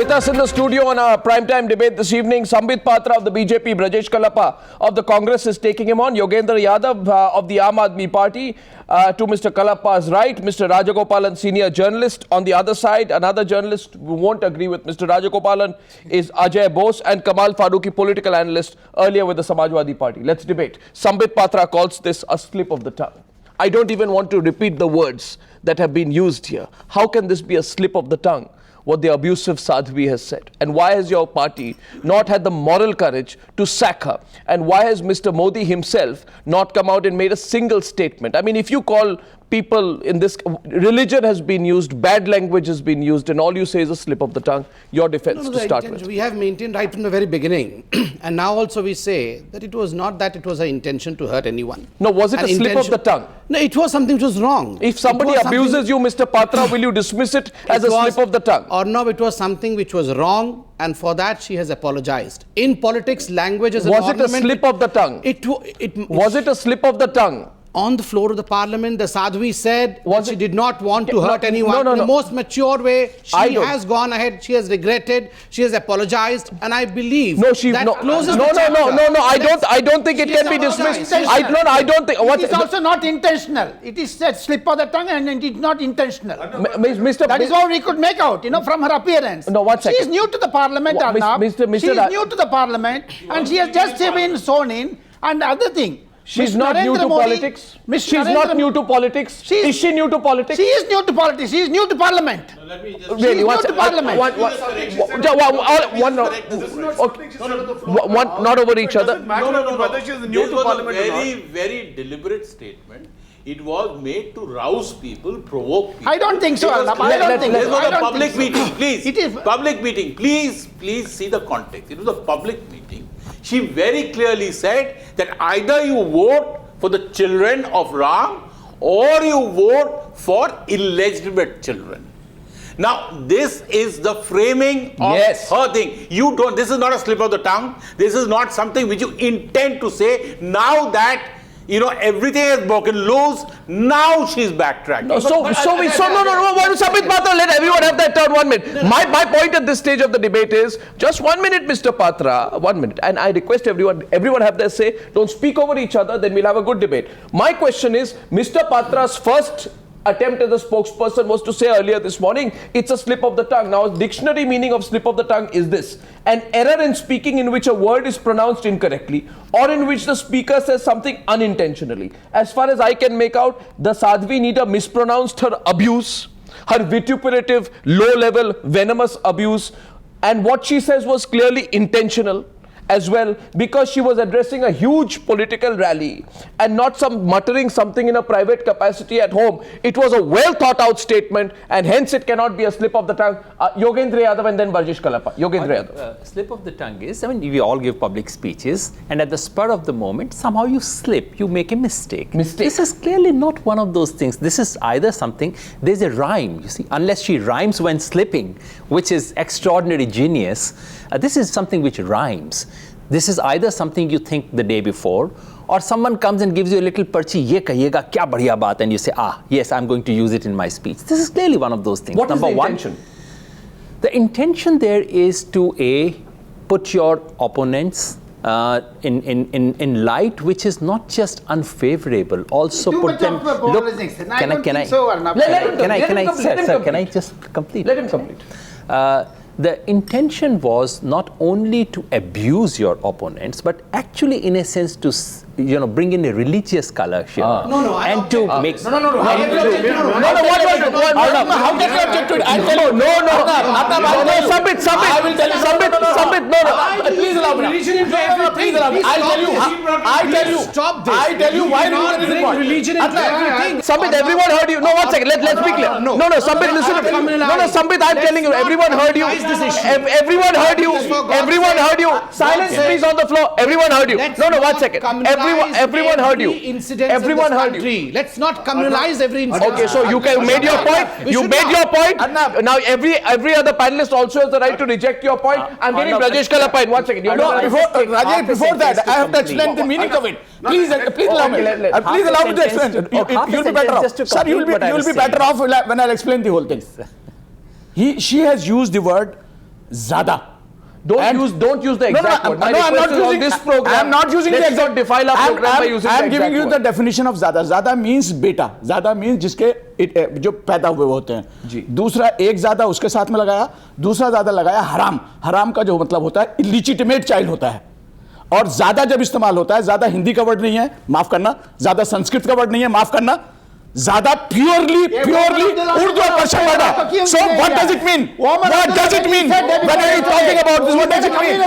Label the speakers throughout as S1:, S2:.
S1: with us in the studio on our primetime debate this evening, Sambit Patra of the BJP, Brajesh Kalapa of the Congress is taking him on, Yogendra Yadav of the Aam Aadmi Party. To Mr. Kalapa's right, Mr. Rajagopalan, senior journalist. On the other side, another journalist who won't agree with Mr. Rajagopalan is Ajay Bose, and Kamal Farooqi, political analyst, earlier with the Samajwadi Party. Let's debate. Sambit Patra calls this a slip of the tongue. I don't even want to repeat the words that have been used here. How can this be a slip of the tongue? What the abusive Sadhvi has said. And why has your party not had the moral courage to sack her? And why has Mr. Modi himself not come out and made a single statement? I mean, if you call people in this, religion has been used, bad language has been used, and all you say is a slip of the tongue, your defense to start with.
S2: We have maintained right from the very beginning. And now also we say that it was not that it was an intention to hurt anyone.
S1: No, was it a slip of the tongue?
S2: No, it was something which was wrong.
S1: If somebody abuses you, Mr. Patra, will you dismiss it as a slip of the tongue?
S2: Or no, it was something which was wrong, and for that she has apologized. In politics, language is an ornament.
S1: Was it a slip of the tongue? Was it a slip of the tongue?
S2: On the floor of the parliament, the Sadhvi said she did not want to hurt anyone. In the most mature way, she has gone ahead, she has regretted, she has apologized, and I believe that closes the chapter.
S1: I don't think it can be dismissed. I don't think.
S3: It is also not intentional. It is a slip of the tongue, and it is not intentional. That is all we could make out, from her appearance.
S1: No, 1 second.
S3: She is new to the parliament, Arnab. She is new to the parliament, and she has just been sworn in, and other thing.
S1: She's not new to politics. She's not new to politics. Is she new to politics?
S3: She is new to politics. She is new to parliament.
S1: Not over each other.
S4: Very, very deliberate statement. It was made to rouse people, provoke people.
S3: I don't think so. I don't think so.
S4: It was a public meeting. Please, it is public meeting. Please see the context. It was a public meeting. She very clearly said that either you vote for the children of Ram or you vote for illegitimate children. Now, this is the framing of her thing. You don't. This is not a slip of the tongue. This is not something which you intend to say. Now that everything has broken loose, now she's backtracking.
S1: Sambit Patra, let everyone have that turn. 1 minute. My point at this stage of the debate is, just 1 minute, Mr. Patra, 1 minute. And I request everyone have their say. Don't speak over each other, then we'll have a good debate. My question is, Mr. Patra's first attempt as a spokesperson was to say earlier this morning, it's a slip of the tongue. Now, dictionary meaning of slip of the tongue is this: an error in speaking in which a word is pronounced incorrectly or in which the speaker says something unintentionally. As far as I can make out, the Sadhvi neither mispronounced her abuse, her vituperative, low-level, venomous abuse, and what she says was clearly intentional as well, because she was addressing a huge political rally and not some muttering something in a private capacity at home. It was a well thought out statement, and hence it cannot be a slip of the tongue. Yogendra Yadav and then Brajesh Kalapa. Yogendra Yadav.
S5: Slip of the tongue is, we all give public speeches, and at the spur of the moment, somehow you slip, you make a mistake. This is clearly not one of those things. This is either something, there's a rhyme, you see, unless she rhymes when slipping, which is extraordinary genius. This is something which rhymes. This is either something you think the day before, or someone comes and gives you a little perchi, ye kahiyega, kya badhiya baat, and you say, yes, I'm going to use it in my speech. This is clearly one of those things.
S1: What is the intention?
S5: The intention there is to put your opponents in light which is not just unfavorable, also put them. Look, can I just complete?
S1: Let him complete.
S5: The intention was not only to abuse your opponents, but actually, in a sense, to bring in a religious color here.
S3: How can you object to it? I'll tell you.
S1: Sambit,
S3: please allow me. Please allow me. I tell you why religion into everything.
S1: Sambit, everyone heard you. No, 1 second. Let's be clear. No, Sambit, listen to me. No, Sambit, I'm telling you, everyone heard you. Everyone heard you. Everyone heard you. Silence, please, on the floor. Everyone heard you. No, 1 second. Everyone heard you. Everyone heard you.
S2: Let's not communalize every incident.
S1: Okay, so you made your point. You made your point. Now every other panelist also has the right to reject your point. I'm getting Brajesh Kalapa in 1 second.
S3: Before that, I have to explain the meaning of it. Please allow me. Please allow me to explain. You'll be better off. Sir, you'll be better off when I'll explain the whole thing. She has used the word Zada.
S1: Don't use the exact word. My request is on this program.
S3: I am not using the
S1: let's
S3: exact.
S1: not defile our program by using
S3: I
S1: the
S3: am giving
S1: exact
S3: you
S1: word.
S3: the definition of Zada. Zada means beta. Zada means जिसके जो पैदा हुए होते हैं. दूसरा एक ज़्यादा उसके साथ में लगाया, दूसरा ज़्यादा लगाया हराम. हराम का जो मतलब होता है illegitimate child होता है. और ज़्यादा जब इस्तेमाल होता है, ज़्यादा हिंदी का वर्ड नहीं है, माफ करना. ज़्यादा संस्कृत का वर्ड नहीं है, माफ करना. Zada purely Urdu or Persian word. So what does it mean? What does it mean? When are you talking about this? What does it mean?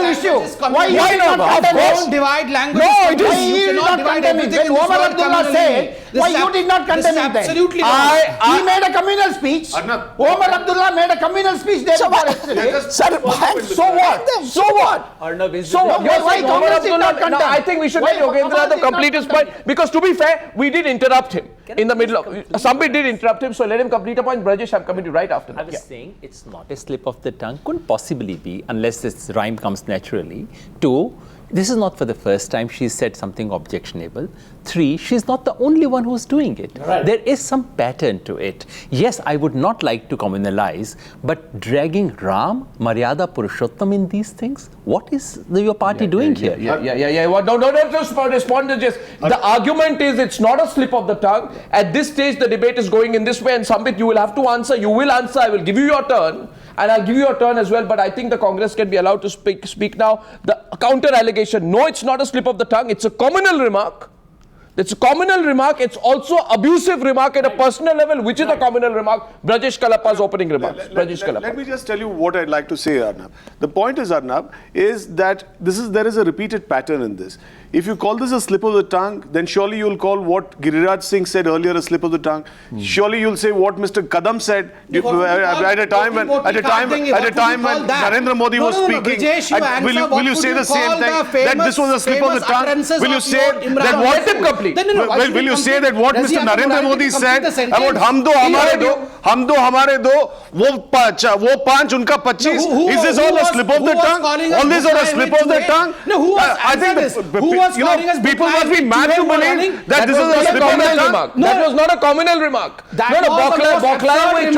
S3: Why not? Of course.
S2: Don't divide language.
S3: No, it is.
S2: You cannot divide everything in this
S6: Omar
S2: word
S6: Abdullah
S2: communally.
S6: said,
S2: This
S6: why
S2: is
S6: you did not condemn him then?
S2: Absolutely not.
S6: He made a communal speech. Omar Abdullah made a communal speech there before yesterday.
S3: Sir, so what? So what?
S1: So what?
S6: Why
S1: You're saying Omar
S6: Congress did not
S1: Abdullah? No,
S6: condemn?
S1: I think we should
S6: Why
S1: let Yogendra
S6: Congress
S1: Yadav
S6: did not
S1: complete his
S6: condemn?
S1: point, because to be fair, we did interrupt him in the middle of. Sambit did interrupt him, so let him complete a point. Brajesh, I'm coming to you right after
S5: I
S1: that.
S5: was saying it's not a slip of the tongue, couldn't possibly be unless this rhyme comes naturally. 2, this is not for the first time she's said something objectionable. 3, she's not the only one who's doing it. Right. There is some pattern to it. Yes, I would not like to communalize, but dragging Ram, Maryada Purushottam in these things, what is your party doing here?
S1: Yeah. Well, don't just respond to just. The argument is it's not a slip of the tongue. At this stage, the debate is going in this way, and Sambit, you will have to answer. You will answer. I will give you your turn. And I'll give you a turn as well, but I think the Congress can be allowed to speak now. The counter allegation, no, it's not a slip of the tongue, it's a communal remark. It's a communal remark, it's also abusive remark at a personal level, which is a communal remark. Brajesh Kalappa's opening remarks.
S7: Let me just tell you what I'd like to say, Arnab. The point is, Arnab, is that there is a repeated pattern in this. If you call this a slip of the tongue, then surely you'll call what Giriraj Singh said earlier a slip of the tongue. Surely you'll say what Mr. Kadam said at a time when Narendra Modi was speaking. Will you say the same thing, that this was a slip of the tongue? Will you say that will you say that what Mr. Narendra Modi said about hum do hamare do, wo panch unka 25? Is this all a slip of the tongue? All this are a slip of the tongue?
S2: No, who was answering this? Who was calling us
S7: people must be mad to believe that this is a slip of the tongue.
S1: That was not a communal remark. Bokhlaya mein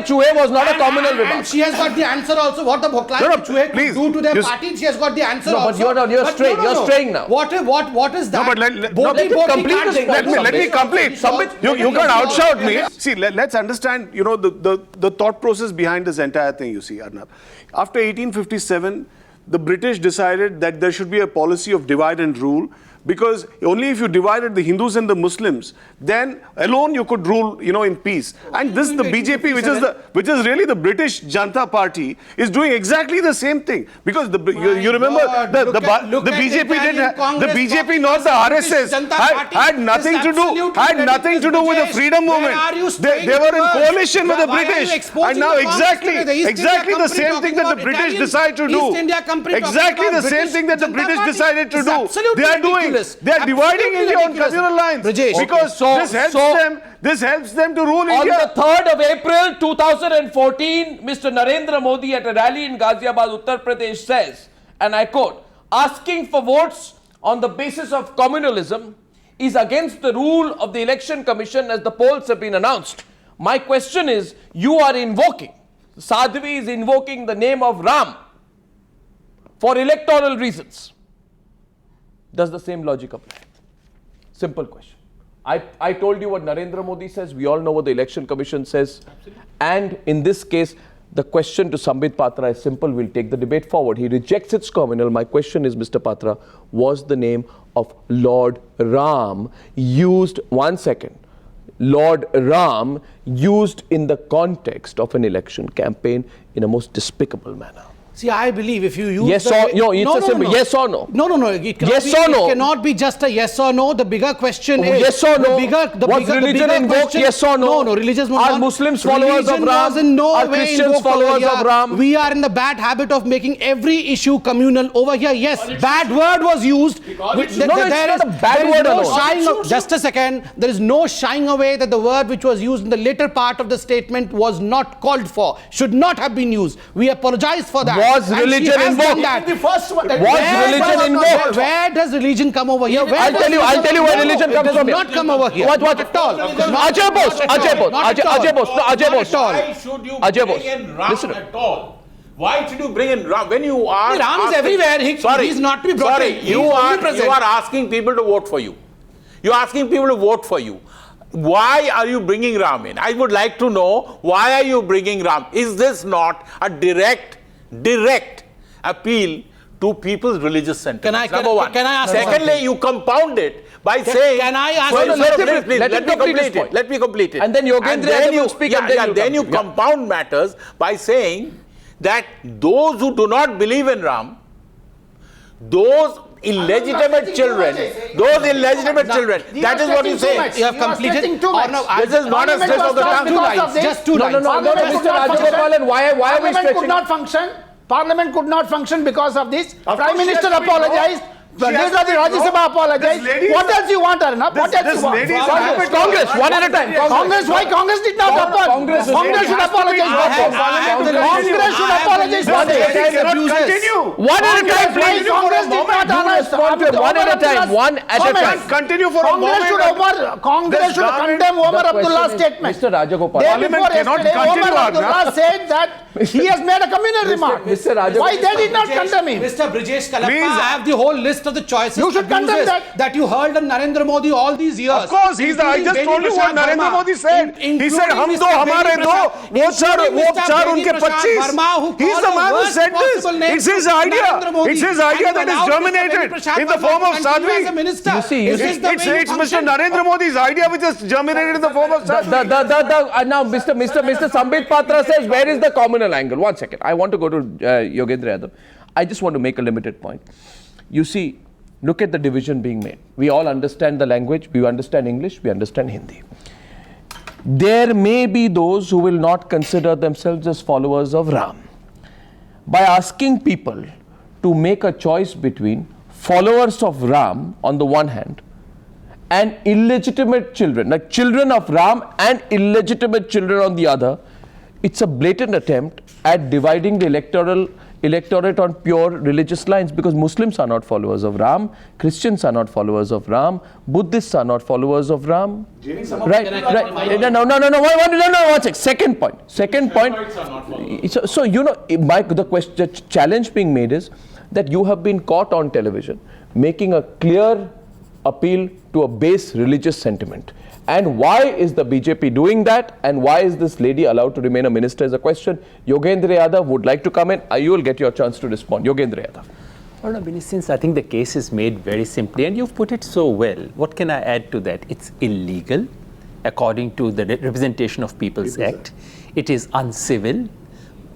S1: chuhe was not a communal remark.
S2: And she has got the answer also. What the Bokhlaya mein chuhe could do to their party, she has got the answer also.
S1: No, but you're straying. You're straying now.
S2: What is that?
S7: No, but let me complete. You can't outshout me. See, let's understand, the thought process behind this entire thing, you see, Arnab. After 1857, the British decided that there should be a policy of divide and rule, because only if you divided the Hindus and the Muslims, then alone you could rule, in peace. And this, the BJP, which is really the British Janata Party, is doing exactly the same thing. Because you remember the BJP the BJP, not the RSS, had nothing to do with the freedom movement. They were in coalition with the British, and now exactly the same thing that the British decided to do. Exactly the same thing that the British decided to do. They are doing. They are dividing India on communal lines, because this helps them to rule India.
S1: On the 3rd of April 2014, Mr. Narendra Modi at a rally in Ghaziabad, Uttar Pradesh says, and I quote, "Asking for votes on the basis of communalism is against the rule of the Election Commission as the polls have been announced. My question is, you are invoking, Sadhvi is invoking the name of Ram for electoral reasons. Does the same logic apply?" Simple question. I told you what Narendra Modi says. We all know what the Election Commission says. Absolutely. And in this case, the question to Sambit Patra is simple. We'll take the debate forward. He rejects its communal. My question is, Mr. Patra, was the name of Lord Ram used, Lord Ram used in the context of an election campaign in a most despicable manner?
S2: See, I believe if you use
S1: yes or no, it's a simple yes or no.
S2: No. It cannot be just a yes or no. The bigger question is
S1: yes or no.
S2: Was
S1: religion invoked? Yes or no?
S2: No. Religion was
S1: Are Muslims followers of Ram? Are Christians followers of Ram?
S2: We are in the bad habit of making every issue communal. Over here, yes, bad word was used.
S1: It's not a bad word alone.
S2: Just a second. There is no shying away that the word which was used in the later part of the statement was not called for, should not have been used. We apologize for that.
S1: Was religion invoked?
S6: The first one.
S1: Was religion invoked?
S2: Where does religion come over here?
S1: I'll tell you where religion comes from.
S2: It does not come over here.
S1: What at all? Ajay Bose.
S4: Why should you bring in Ram at all? Why should you bring in Ram? When you are
S2: Ram is everywhere. He's not to be brought in.
S4: You are asking people to vote for you. You're asking people to vote for you. Why are you bringing Ram in? I would like to know, why are you bringing Ram? Is this not a direct appeal to people's religious sentiments? Number one.
S2: Can I ask
S4: Secondly, you compound it by saying...
S2: Can I ask...
S4: Let me complete it.
S1: And then Yogendra will speak and
S4: then you compound matters by saying that those who do not believe in Ram, those illegitimate children, that is what you say.
S2: You have completed.
S4: This is not a slip of the tongue.
S2: Just two lines.
S1: No, Mr. Rajagopalan, why are we stretching?
S6: Parliament could not function because of this. Prime Minister apologized. Rajya Sabha apologized. What else you want, Arnab? What else you want?
S1: Congress, one at a time.
S6: Congress, why Congress did not apologize? Congress should apologize. Congress should apologize.
S1: One at a time, please.
S6: Congress did not honor.
S1: One at a time. One at a time.
S7: Continue for a moment.
S6: Congress should condemn Omar Abdullah's statement.
S1: Mr. Rajagopalan.
S6: Parliament cannot continue. Omar Abdullah said that he has made a communal remark. Why they did not condemn him?
S2: Mr. Brijesh Kalappa, I have the whole list of the choices
S6: you should condemn
S2: that you heard on Narendra Modi all these years.
S7: Of course, I just told you what Narendra Modi said. He said, "Hum do, hamare do, wo char unke 25." He's the man who said this. It's his idea. It's his idea that is germinated in the form of Sadhvi.
S1: You see,
S7: it's Mr. Narendra Modi's idea which is germinated in the form of Sadhvi.
S1: Now, Mr. Sambit Patra says, where is the communal angle? 1 second. I want to go to Yogendra Yadav. I just want to make a limited point. You see, look at the division being made. We all understand the language. We understand English. We understand Hindi. There may be those who will not consider themselves as followers of Ram. By asking people to make a choice between followers of Ram on the one hand and illegitimate children, like children of Ram and illegitimate children on the other, it's a blatant attempt at dividing the electorate on pure religious lines, because Muslims are not followers of Ram, Christians are not followers of Ram, Buddhists are not followers of Ram. Right. No, one sec. Second point. So, the challenge being made is that you have been caught on television making a clear appeal to a base religious sentiment. And why is the BJP doing that? And why is this lady allowed to remain a minister is a question. Yogendra Yadav would like to come in. You will get your chance to respond. Yogendra Yadav.
S5: Well, no, since I think the case is made very simply, and you've put it so well, what can I add to that? It's illegal, according to the Representation of People's Act. It is uncivil.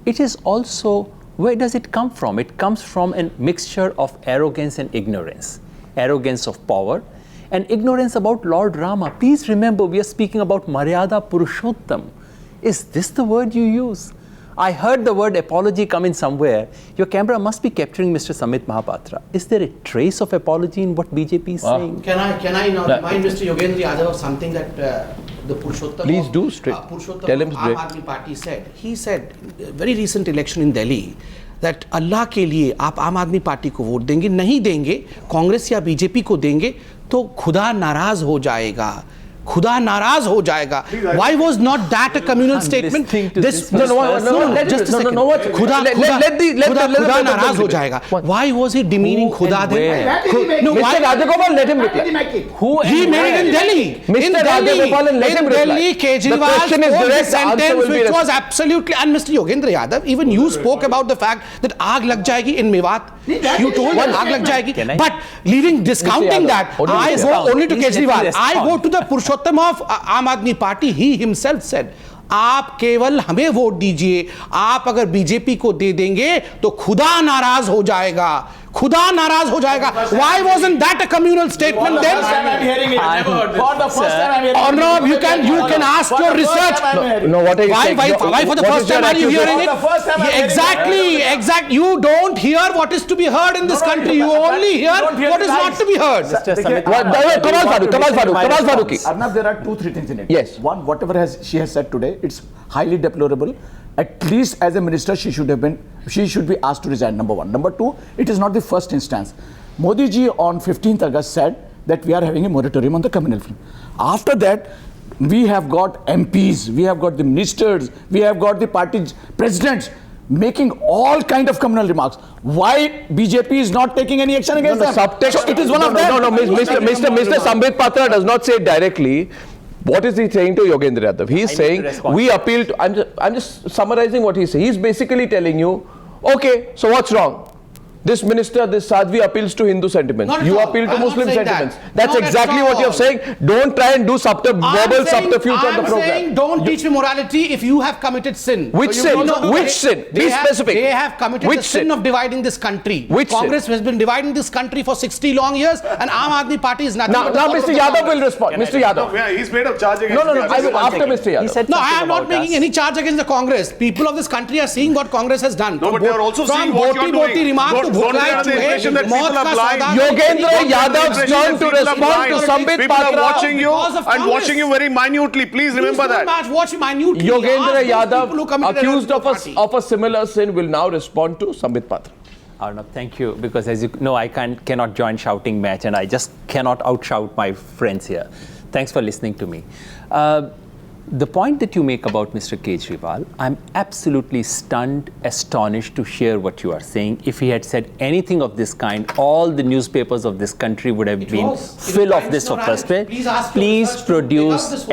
S5: It is also, where does it come from? It comes from a mixture of arrogance and ignorance. Arrogance of power and ignorance about Lord Rama. Please remember, we are speaking about Maryada Purushottam. Is this the word you use? I heard the word apology come in somewhere. Your camera must be capturing Mr. Samit Mahapatra. Is there a trace of apology in what BJP is saying?
S2: Can I now remind Mr. Yogendra Yadav of something that the Purushottam
S1: Please do straight. Tell him straight.
S2: Aam Aadmi Party said. He said, very recent election in Delhi, that अल्लाह के लिए आप आम आदमी party को vote देंगे, नहीं देंगे, कांग्रेस या बीजेपी को देंगे तो खुदा नाराज हो जाएगा. खुदा नाराज हो जाएगा. Why was not that a communal statement? Just a second. खुदा नाराज हो जाएगा. Why was he demeaning खुदा then?
S1: Mr. Rajagopal, let him reply.
S2: He made it in Delhi.
S1: Mr. Rajagopal, let him reply.
S2: In Delhi, Kejriwal spoke a sentence which was absolutely, and Mr. Yogendra Yadav, even you spoke about the fact that आग लग जाएगी in Mewat. You told that आग लग जाएगी. But discounting that, I go only to Kejriwal. I go to the Purushottam of Aam Aadmi Party. He himself said, आप केवल हमें vote दीजिए, आप अगर बीजेपी को दे देंगे तो खुदा नाराज हो जाएगा. खुदा नाराज हो जाएगा. Why wasn't that a communal statement then?
S3: For the first time I'm hearing it.
S2: Or no, you can ask your research.
S1: No, what are you saying?
S2: Why for the first time are you hearing it? Exactly. You don't hear what is to be heard in this country. You only hear what is not to be heard.
S1: Kamal Farooqi.
S3: Arnab, there are 2-3 things in it.
S1: Yes.
S3: One, whatever she has said today, it's highly deplorable. At least as a minister, she should be asked to resign, number one. Number two, it is not the first instance. Modi ji on 15th August said that we are having a moratorium on the communal film. After that, we have got MPs, we have got the ministers, we have got the party presidents making all kind of communal remarks. Why BJP is not taking any action against them?
S1: Subtext.
S3: So it is one of them.
S1: No, Mr. Sambit Patra does not say it directly. What is he saying to Yogendra Yadav? He is saying, we appeal to, I'm just summarizing what he's saying. He's basically telling you, okay, so what's wrong? This minister, this Sadhvi appeals to Hindu sentiments. You appeal to Muslim sentiments. That's exactly what you're saying. Don't try and do verbal subterfuge on the program.
S2: I'm saying don't teach me morality if you have committed sin.
S1: Which sin? Which sin? Be specific.
S2: They have committed the sin of dividing this country.
S1: Which
S2: Congress has been dividing this country for 60 long years, and Aam Aadmi Party is nothing.
S1: Now Mr. Yadav will respond. Mr. Yadav.
S7: Yeah, he's made a charge against
S1: After Mr. Yadav.
S5: He said
S2: No, I am
S5: something
S2: not
S5: about
S2: making
S5: us.
S2: any charge against the Congress. People of this country are seeing what Congress has done.
S7: No, but they are also seeing what you're doing. Don't they have the impression that people are blind?
S1: Yogendra Yadav's turn to respond to Sambit
S7: People are
S1: Patra.
S7: watching you and watching you very minutely. Please remember that.
S2: Watch minutely.
S1: Yogendra
S2: Ask those people who
S1: Yadav,
S2: committed
S1: accused
S2: errors in the party.
S1: of a similar sin, will now respond to Sambit Patra.
S5: Arnab, thank you, because as you know, I cannot join shouting match, and I just cannot outshout my friends here. Thanks for listening to me. The point that you make about Mr. Kejriwal, I'm absolutely stunned, astonished to hear what you are saying. If he had said anything of this kind, all the newspapers of this country would have been full of this for perspective. Please produce.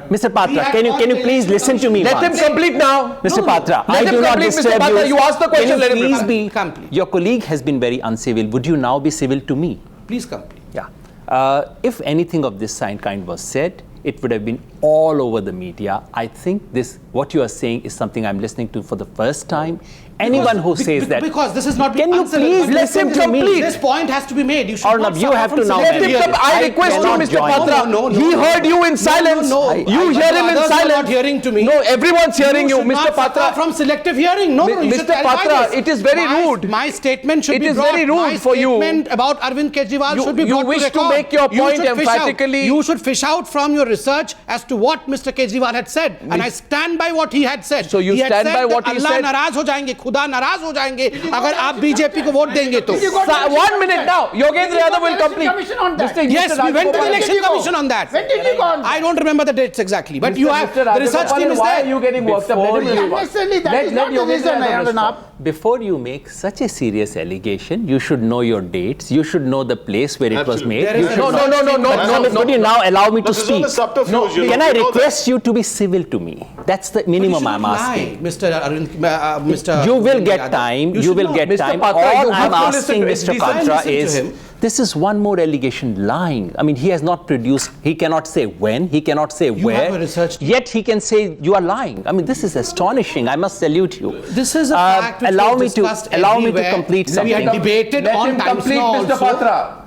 S5: Mr. Patra, can you please listen to me?
S1: Let him complete now.
S5: Mr. Patra,
S1: Let
S5: I
S1: him
S5: do not
S1: complete, Mr.
S5: disturb
S1: Patra. You asked the question, let
S5: Can
S1: him
S5: you please
S1: reply.
S5: be
S2: Complete.
S5: Your colleague has been very uncivil. Would you now be civil to me?
S2: Please complete.
S5: Yeah. If anything of this kind was said, it would have been all over the media. I think what you are saying is something I'm listening to for the first time. Anyone who says that.
S2: Because this is not
S5: Can you please listen to me?
S2: This point has to be made. You should
S5: Arnab,
S2: not
S5: you have to now.
S1: Let him come. I request you,
S5: cannot
S1: Mr.
S5: join.
S1: Patra. He heard you in silence. You hear him in
S2: Others are
S1: silence.
S2: not hearing to me.
S1: No, everyone's hearing you,
S2: should
S1: Mr.
S2: not suffer
S1: Patra.
S2: from selective hearing. No, you should
S1: Mr.
S2: clarify
S1: Patra,
S2: this.
S1: it is very rude.
S2: My statement should
S1: It
S2: be
S1: is
S2: brought.
S1: very rude
S2: My
S1: for you.
S2: statement about Arvind Kejriwal should be
S1: You
S2: brought
S1: wish
S2: to
S1: to
S2: record.
S1: make your point
S2: should fish out.
S1: emphatically.
S2: You should fish out from your research as to what Mr. Kejriwal had said, and I stand by what he had said.
S1: So you
S2: he had
S1: stand
S2: said
S1: by
S2: that
S1: what he
S2: Allah
S1: said?
S2: नाराज हो जाएंगे, खुदा नाराज हो जाएंगे अगर आप BJP को वोट देंगे तो.
S1: 1 minute now. Yogendra Yadav will complete.
S2: Yes, we went to the election commission on that.
S6: When did you go on?
S2: I don't remember the dates exactly, but you have the research team is
S1: Why are
S2: there.
S1: you getting worked up? Let him respond.
S6: Unnecessarily, that is not the
S1: Yogendra
S6: reason,
S1: Yadav
S6: Arnab.
S5: Before you make such a serious allegation, you should know your dates. You should know the place where it was made.
S2: There is
S5: You
S2: a
S5: should
S2: research
S5: not- Would you now allow me to
S7: This is all
S5: speak?
S7: a subterfuge, you
S5: Can
S7: know,
S5: I
S7: you know that.
S5: request you to be civil to me? That's the minimum I'm asking.
S2: Mr.
S5: You will get
S2: Yadav.
S5: time. You
S2: should
S5: will
S2: know.
S5: get
S1: Mr.
S5: time.
S1: Patra,
S5: All
S1: you
S5: I'm
S1: have to listen
S5: asking
S1: to him.
S5: Mr.
S1: Please
S5: Patra
S2: listen to
S5: is,
S2: him.
S5: this is one more allegation lying. I mean, he has not produced, he cannot say when, he cannot say
S2: You
S5: where.
S2: have a research team.
S5: Yet he can say you are lying. I mean, this is astonishing. I must salute you.
S2: This is a fact which
S5: allow
S2: was
S5: me to
S2: discussed
S5: allow me to
S2: everywhere.
S5: complete
S2: We
S5: something.
S2: had debated
S1: Let
S2: on
S1: him
S2: Times
S1: complete,
S2: Now
S1: Mr.
S2: also.
S1: Patra.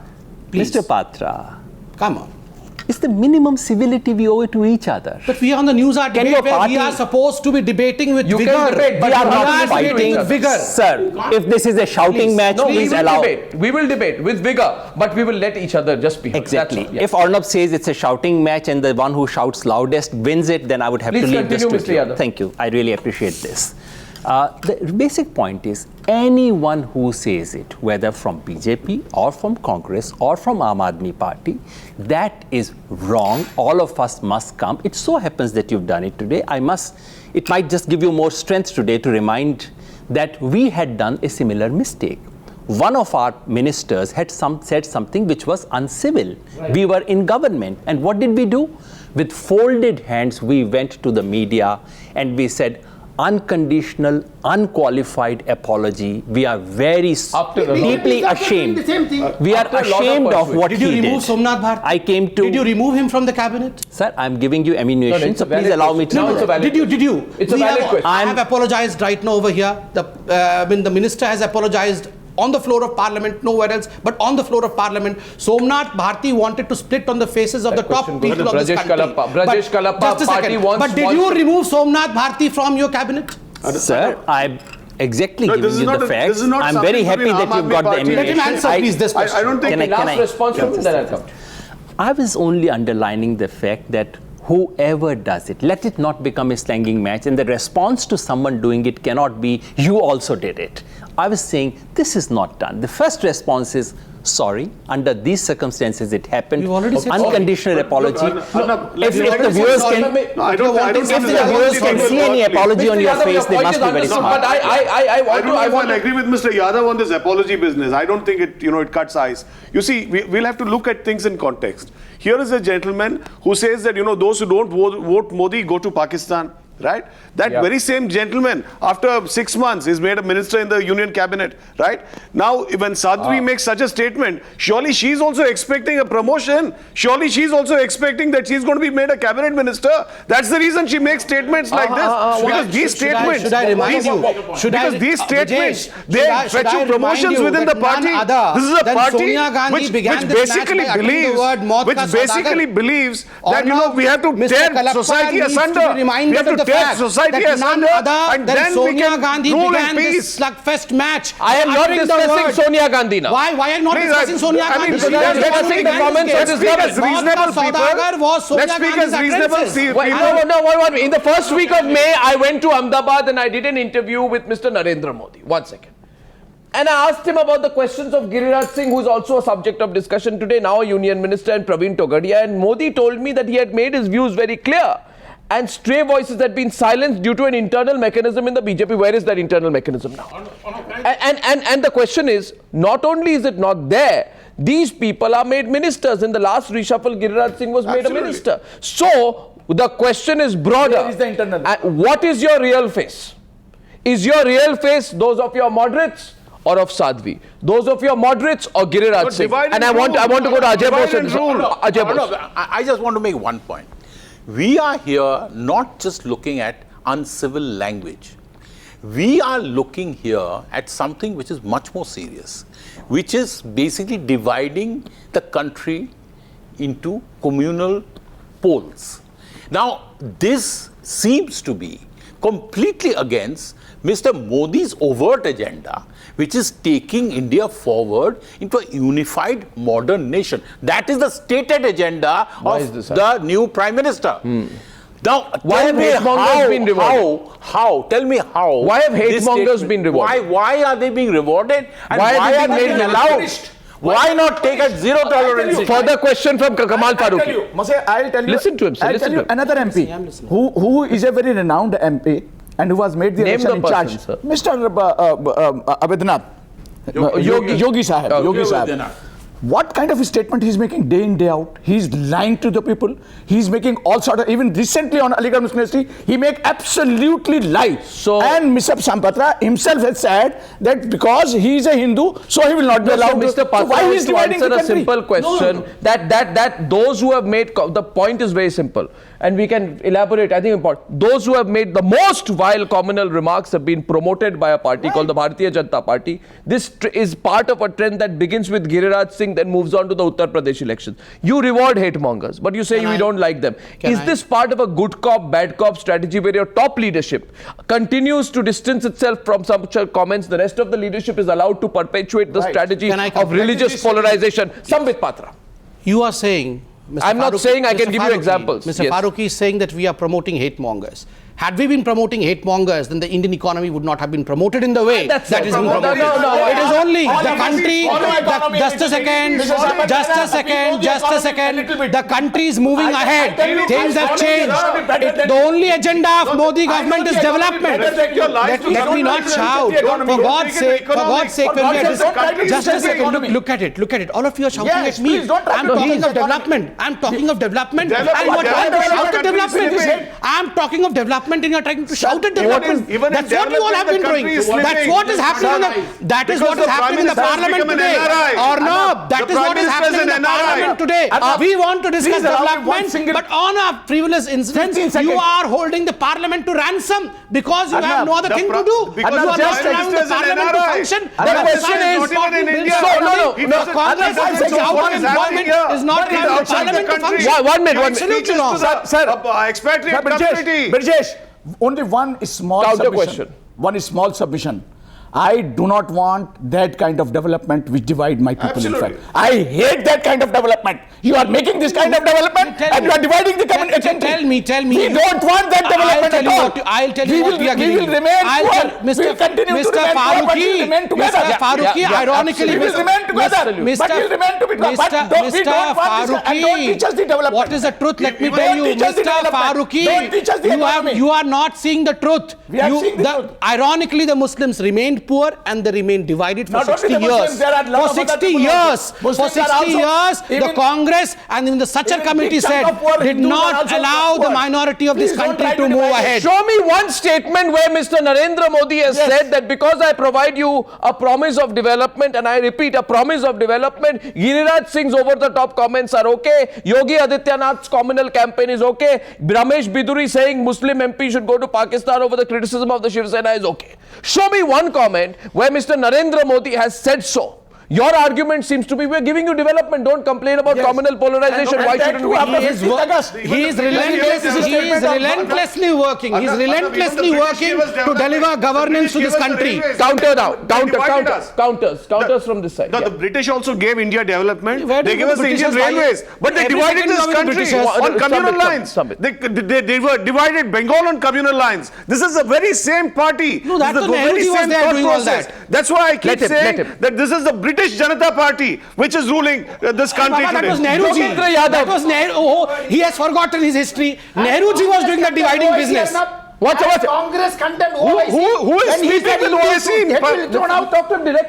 S2: Please.
S5: Mr. Patra,
S2: Come on.
S5: it's the minimum civility we owe to each other.
S2: But we are on the Newshour
S5: Can
S2: debate
S5: your
S2: where we
S5: party-
S2: are supposed to be debating with
S1: You
S2: vigor.
S1: can debate, but
S5: We are
S1: you
S5: not
S1: have to
S2: debating
S5: fighting
S2: with vigor.
S5: Sir, if this is a shouting
S2: Please.
S5: match,
S1: No, we
S5: please
S1: will
S5: allow.
S1: debate. We will debate with vigor, but we will let each other just be heard.
S5: Exactly.
S1: That's all. Yeah.
S5: If Arnab says it's a shouting match and the one who shouts loudest wins it, then I would have
S1: Please
S5: to leave this
S1: continue,
S5: to
S1: Mr.
S5: you.
S1: Yadav.
S5: Thank you. I really appreciate this. The basic point is anyone who says it, whether from BJP or from Congress or from Aam Aadmi Party, that is wrong. All of us must come. It so happens that you've done it today. It might just give you more strength today to remind that we had done a similar mistake. One of our ministers had said something which was uncivil. Right. We were in government. And what did we do? With folded hands, we went to the media and we said, unconditional, unqualified apology. We are very deeply ashamed. We are ashamed of what he did.
S2: Did you remove Somnath Bharti?
S5: I came to...
S2: Did you remove him from the cabinet?
S5: Sir, I'm giving you ammunition, so please allow me to...
S1: No, it's a valid
S2: Did you?
S1: It's a valid question.
S2: I have apologized right now over here. The minister has apologized on the floor of parliament, nowhere else, but on the floor of parliament. Somnath Bharti wanted to split on the faces of the top people of this country.
S1: Brajesh Kalappa
S2: Just a
S1: party
S2: second.
S1: wants...
S2: But did you remove Somnath Bharti from your cabinet?
S5: Sir, I'm exactly giving you the facts.
S7: This is not
S5: I'm very
S7: something
S5: happy
S7: between
S5: that
S7: Aam
S5: you've
S7: Aadmi
S5: got the
S7: Party.
S5: ammunition.
S2: Let him answer, please, this question.
S7: I don't think...
S1: Last response from him, then I'll come.
S5: I was only underlining the fact that whoever does it, let it not become a slanging match, and the response to someone doing it cannot be, you also did it. I was saying, this is not done. The first response is, sorry, under these circumstances it happened.
S2: You've already said
S5: unconditional apology.
S7: If
S5: the viewers can,
S7: I don't
S5: if the viewers can see any apology on your face, they must be very smart.
S1: But I
S7: want to agree with Mr. Yadav on this apology business. I don't think it cuts ice. You see, we'll have to look at things in context. Here is a gentleman who says that those who don't vote Modi go to Pakistan. Right? That very same gentleman, after 6 months, is made a minister in the union cabinet. Right? Now, when Sadhvi makes such a statement, surely she's also expecting a promotion. Surely she's also expecting that she's going to be made a cabinet minister. That's the reason she makes statements like this. Because these statements,
S2: should I remind you?
S7: Because these statements, they
S2: should
S7: fetch
S2: I
S7: you promotions
S2: remind you
S7: within the
S2: that
S7: party.
S2: none other
S7: This is a
S2: than
S7: party
S2: Sonia Gandhi
S7: which
S2: began this match
S7: basically
S2: by uttering the
S7: believes,
S2: word Maut ka Saudagar.
S7: believes that we have to
S2: Mr.
S7: tear
S2: Kalappa
S7: society
S2: needs to be
S7: asunder.
S2: reminded
S7: We have
S2: of
S7: to
S2: the
S7: tear
S2: fact
S7: society
S2: that none
S7: asunder,
S2: other
S7: and
S2: than
S7: then we
S2: Sonia
S7: can
S2: Gandhi
S7: rule in
S2: began this
S7: peace.
S2: slugfest match.
S1: I am not
S2: uttering the
S1: discussing
S2: word.
S1: Sonia Gandhi now.
S2: Why are you not
S7: Please,
S2: discussing Sonia
S7: I
S2: Gandhi?
S7: mean,
S2: Because
S7: let's
S2: that is
S7: speak
S2: what
S1: as
S2: we began
S1: comments
S2: this
S1: on
S2: case.
S1: this level.
S2: Maut ka
S7: Reasonable people.
S2: Saudagar was Sonia
S7: Let's speak
S2: Gandhi's
S7: as reasonable
S2: utterances.
S7: people.
S1: In the first week of May, I went to Ahmedabad and I did an interview with Mr. Narendra Modi. 1 second. And I asked him about the questions of Giriraj Singh, who is also a subject of discussion today, now a union minister, and Praveen Togadia. And Modi told me that he had made his views very clear. And stray voices had been silenced due to an internal mechanism in the BJP. Where is that internal mechanism now? And the question is, not only is it not there, these people are made ministers. In the last reshuffle, Giriraj Singh was made a minister. So, the question is broader.
S3: Where is the internal?
S1: What is your real face? Is your real face those of your moderates or of Sadhvi? Those of your moderates or Giriraj Singh? And I want to go to Ajay Bose. Ajay Bose.
S4: I just want to make one point. We are here not just looking at uncivil language. We are looking here at something which is much more serious, which is basically dividing the country into communal poles. Now, this seems to be completely against Mr. Modi's overt agenda, which is taking India forward into a unified modern nation. That is the stated agenda of the new Prime Minister. Now,
S1: why have hate mongers been rewarded?
S4: How? Tell me how.
S1: Why have hate mongers been rewarded?
S4: Why are they being rewarded? And
S1: Why are they
S4: being allowed? Why not take a zero tolerance?
S1: Further question from Kamal Farooqi.
S3: I'll tell you.
S1: Listen to him, sir.
S3: I'll tell you another MP who is a very renowned MP and who was made the
S1: Name
S3: election
S1: the
S3: in
S1: person,
S3: charge.
S1: sir.
S3: Mr. Abhidnath. Yogi Sahab. What kind of a statement he's making day in, day out? He's lying to the people. He's making all sort of, even recently on Aligarh Muslim University, he make absolutely lie.
S1: So,
S3: and Mr. Sampatra himself has said that because he is a Hindu, so he will not be allowed
S1: Mr.
S3: to.
S1: Patra,
S3: So why he is
S1: to
S3: dividing
S1: answer
S3: the
S1: a
S3: country?
S1: simple question,
S3: No.
S1: that those who have made, the point is very simple, and we can elaborate, I think important. Those who have made the most vile communal remarks have been promoted by a party called the Bharatiya Janata Party. This is part of a trend that begins with Giriraj Singh, then moves on to the Uttar Pradesh elections. You reward hate mongers, but you say we don't like them. Is this part of a good cop, bad cop strategy where your top leadership continues to distance itself from such comments? The rest of the leadership is allowed to perpetuate the strategy of religious polarization. Sambit Patra.
S2: You are saying, Mr.
S1: I'm not saying I can give you examples.
S2: Mr. Farooqi is saying that we are promoting hate mongers. Had we been promoting hate mongers, then the Indian economy would not have been promoted in the way that is being promoted.
S1: No,
S2: it is only the country. Just a second. The country is moving ahead. Things have changed. The only agenda of Modi government is development. Let me not shout. For God's sake, when we are just a second. Look at it. All of you are shouting at me. I'm talking of development. And what you are trying to shout at development. I'm talking of development. And you are trying to shout at development. That's what you all have been doing. That's what is happening in the parliament today. Or no, that is what is happening in the parliament today. We want to discuss development, but on a frivolous incident, you are holding the parliament to ransom because you have no other thing to do. You are not allowing the parliament to function. The question is, Congress employment is not allowing the parliament to function.
S1: 1 minute.
S2: Absolutely wrong.
S7: Expatriate community.
S3: Brijesh, only one small
S1: Counter
S3: submission.
S1: question.
S3: One small submission. I do not want that kind of development which divide my people.
S7: Absolutely.
S3: In fact, I hate that kind of development. You are making this kind of development and you are dividing the country.
S2: Tell me.
S3: We don't want that development at all.
S2: I'll tell you what we are
S3: We
S2: giving.
S3: will remain poor.
S2: Mr.
S3: We will continue
S2: Mr.
S3: to remain poor, but we will remain together.
S2: Mr. Faruqi, ironically,
S3: we will remain together, but we will remain together. But we don't want this, and don't teach us the development.
S2: What is the truth? Let me
S3: Don't
S2: tell you,
S3: teach us the
S2: Mr.
S3: development.
S2: Faruqi,
S3: Don't teach us the economy.
S2: you are not seeing the truth.
S3: We are seeing the truth.
S2: Ironically, the Muslims remained poor and they remained divided for
S3: Not only
S2: 60
S3: the Muslims,
S2: years.
S3: there are lot
S2: For
S3: of other
S2: 60
S3: people
S2: years,
S3: also.
S2: for
S3: Muslims
S2: 60
S3: are also-
S2: years, the
S3: even-
S2: Congress and even the Sachar
S3: even
S2: committee
S3: big chunk
S2: said
S3: of poor
S2: did
S3: Hindus are
S2: not
S3: also
S2: allow the
S3: poor.
S2: minority of this
S3: Please don't
S2: country
S3: try
S2: to
S3: to
S2: move
S3: divide.
S2: ahead.
S1: Show me one statement where Mr. Narendra Modi has said that because I provide you a promise of development, and I repeat, a promise of development, Giriraj Singh's over-the-top comments are okay, Yogi Adityanath's communal campaign is okay, Ramesh Biduri saying Muslim MP should go to Pakistan over the criticism of the Shiv Sena is okay. Show me one comment where Mr. Narendra Modi has said so. Your argument seems to be, we're giving you development, don't complain about communal polarization. Why shouldn't we?
S2: He is relentlessly working. He's relentlessly working to deliver governance to this country.
S1: Counter now. Counters from this side.
S7: No, the British also gave India development.
S2: Where
S7: They
S2: did
S7: gave
S2: the
S7: us the Indian
S2: Britishers
S7: railways. But they
S2: Every
S7: divided
S2: second
S7: this
S2: come with the
S7: country
S2: Britishers.
S7: on communal
S1: Samit,
S7: lines.
S1: Samit.
S7: They divided Bengal on communal lines. This is the very same party.
S2: No, that's
S7: This is
S2: the
S7: very
S2: Nehruji was
S7: same
S2: there
S7: thought
S2: doing all
S7: process.
S2: that.
S7: That's why I keep
S1: Let
S7: saying
S1: him.
S7: that this is the British Janata Party which is ruling this country
S2: Baba, that
S7: today.
S2: was Nehruji.
S1: Yogendra Yadav.
S2: That was Nehru. Oh, he has forgotten his history. Nehruji was doing the dividing business.
S6: Has Congress condemned OIC?
S7: who is
S6: When he
S7: sleeping
S6: said
S7: with
S6: he
S7: OIC?
S6: will be thrown out?